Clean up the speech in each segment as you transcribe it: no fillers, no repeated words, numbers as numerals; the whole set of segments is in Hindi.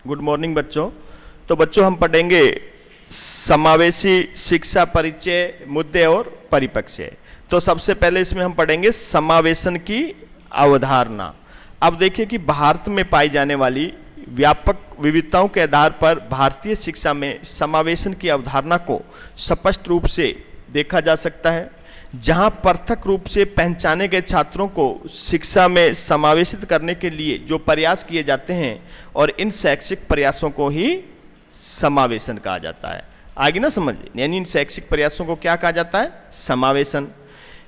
गुड मॉर्निंग बच्चों। तो बच्चों हम पढ़ेंगे समावेशी शिक्षा परिचय, मुद्दे और परिप्रेक्ष्य। तो सबसे पहले इसमें हम पढ़ेंगे समावेशन की अवधारणा। अब देखिए कि भारत में पाई जाने वाली व्यापक विविधताओं के आधार पर भारतीय शिक्षा में समावेशन की अवधारणा को स्पष्ट रूप से देखा जा सकता है, जहां पृथक रूप से पहचाने गए छात्रों को शिक्षा में समावेशित करने के लिए जो प्रयास किए जाते हैं और इन शैक्षिक प्रयासों को ही समावेशन कहा जाता है। आगे ना समझ, यानी इन शैक्षिक प्रयासों को क्या कहा जाता है? समावेशन।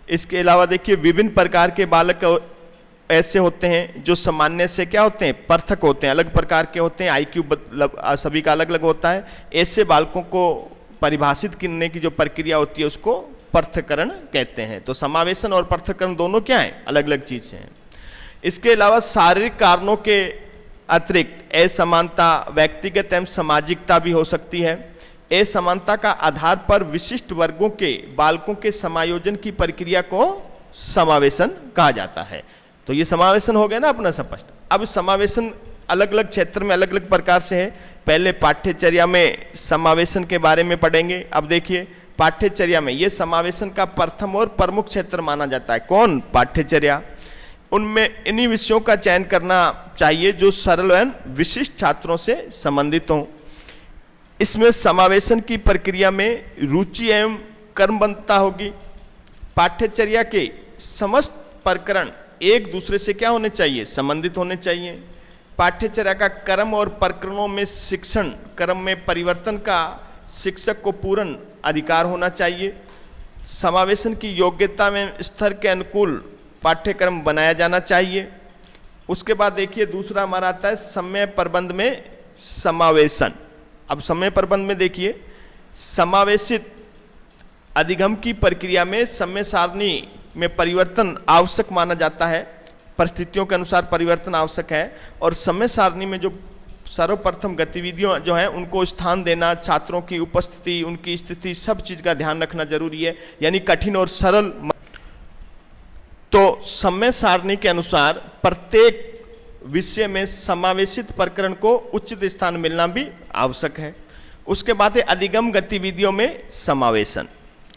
इसके अलावा देखिए विभिन्न प्रकार के बालक ऐसे होते हैं जो सामान्य से क्या होते हैं? पृथक होते हैं, अलग प्रकार के होते हैं, IQ सभी का अलग अलग होता है। ऐसे बालकों को परिभाषित करने की जो प्रक्रिया होती है उसको पृथक्करण कहते हैं। तो समावेशन और पृथक्करण दोनों क्या है? अलग अलग चीजें हैं। इसके अलावा शारीरिक कारणों के अतिरिक्त असमानता व्यक्तिगत एवं सामाजिकता भी हो सकती है। असमानता का आधार पर विशिष्ट वर्गों के बालकों के समायोजन की प्रक्रिया को समावेशन कहा जाता है। तो ये समावेशन हो गया ना अपना स्पष्ट। अब समावेशन अलग अलग क्षेत्र में अलग अलग प्रकार से है। पहले पाठ्यचर्या में समावेशन के बारे में पढ़ेंगे। अब देखिए पाठ्यचर्या में ये समावेशन का प्रथम और प्रमुख क्षेत्र माना जाता है। कौन? पाठ्यचर्या। उनमें इन्हीं विषयों का चयन करना चाहिए जो सरल एवं विशिष्ट छात्रों से संबंधित हों। इसमें समावेशन की प्रक्रिया में रुचि एवं कर्मबद्धता होगी। पाठ्यचर्या के समस्त प्रकरण एक दूसरे से क्या होने चाहिए? संबंधित होने चाहिए। पाठ्यचर्या का क्रम और प्रकरणों में शिक्षण क्रम में परिवर्तन का शिक्षक को पूर्ण अधिकार होना चाहिए। समावेशन की योग्यता में स्तर के अनुकूल पाठ्यक्रम बनाया जाना चाहिए। उसके बाद देखिए दूसरा हमारा आता है समय प्रबंध में समावेशन। अब समय प्रबंध में देखिए समावेशित अधिगम की प्रक्रिया में समय सारणी में परिवर्तन आवश्यक माना जाता है। परिस्थितियों के अनुसार परिवर्तन आवश्यक है और समय सारणी में जो सर्वप्रथम गतिविधियां जो हैं उनको स्थान देना, छात्रों की उपस्थिति, उनकी स्थिति, सब चीज का ध्यान रखना जरूरी है, यानी कठिन और सरल। तो समय सारणी के अनुसार प्रत्येक विषय में समावेशित प्रकरण को उचित स्थान मिलना भी आवश्यक है। उसके बाद है अधिगम गतिविधियों में समावेशन।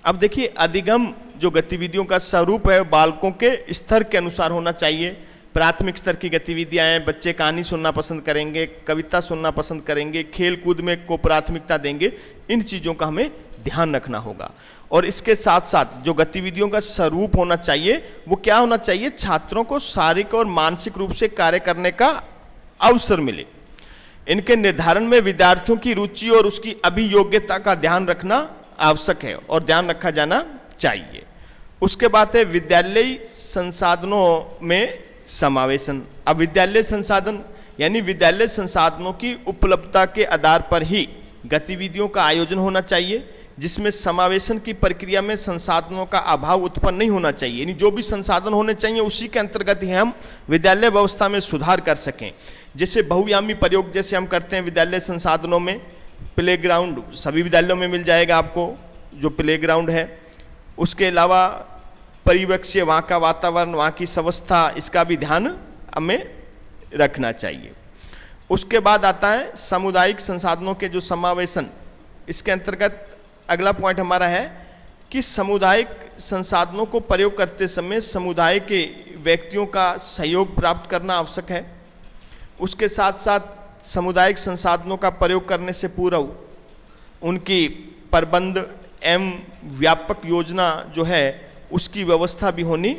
अब देखिए अधिगम जो गतिविधियों का स्वरूप है बालकों के स्तर के अनुसार होना चाहिए। प्राथमिक स्तर की गतिविधियां हैं, बच्चे कहानी सुनना पसंद करेंगे, कविता सुनना पसंद करेंगे, खेल कूद में को प्राथमिकता देंगे। इन चीज़ों का हमें ध्यान रखना होगा। और इसके साथ साथ जो गतिविधियों का स्वरूप होना चाहिए वो क्या होना चाहिए? छात्रों को शारीरिक और मानसिक रूप से कार्य करने का अवसर मिले। इनके निर्धारण में विद्यार्थियों की रुचि और उसकी अभियोग्यता का ध्यान रखना आवश्यक है और ध्यान रखा जाना चाहिए। उसके बाद है विद्यालयी संसाधनों में समावेशन। अब विद्यालय संसाधन यानी विद्यालय संसाधनों की उपलब्धता के आधार पर ही गतिविधियों का आयोजन होना चाहिए, जिसमें समावेशन की प्रक्रिया में संसाधनों का अभाव उत्पन्न नहीं होना चाहिए। यानी जो भी संसाधन होने चाहिए उसी के अंतर्गत ही हम विद्यालय व्यवस्था में सुधार कर सकें। जैसे बहुआयामी प्रयोग जैसे हम करते हैं विद्यालय संसाधनों में, प्लेग्राउंड सभी विद्यालयों में मिल जाएगा आपको जो प्लेग्राउंड है। उसके अलावा परिवेक्ष्य वहाँ का वातावरण, वहाँ की व्यवस्था, इसका भी ध्यान हमें रखना चाहिए। उसके बाद आता है सामुदायिक संसाधनों के जो समावेशन। इसके अंतर्गत अगला पॉइंट हमारा है कि सामुदायिक संसाधनों को प्रयोग करते समय समुदाय के व्यक्तियों का सहयोग प्राप्त करना आवश्यक है। उसके साथ साथ सामुदायिक संसाधनों का प्रयोग करने से पूर्व उनकी प्रबंध एवं व्यापक योजना जो है उसकी व्यवस्था भी होनी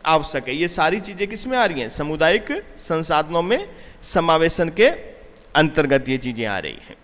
आवश्यक है। ये सारी चीज़ें किस में आ रही हैं? सामुदायिक संसाधनों में समावेशन के अंतर्गत ये चीज़ें आ रही हैं।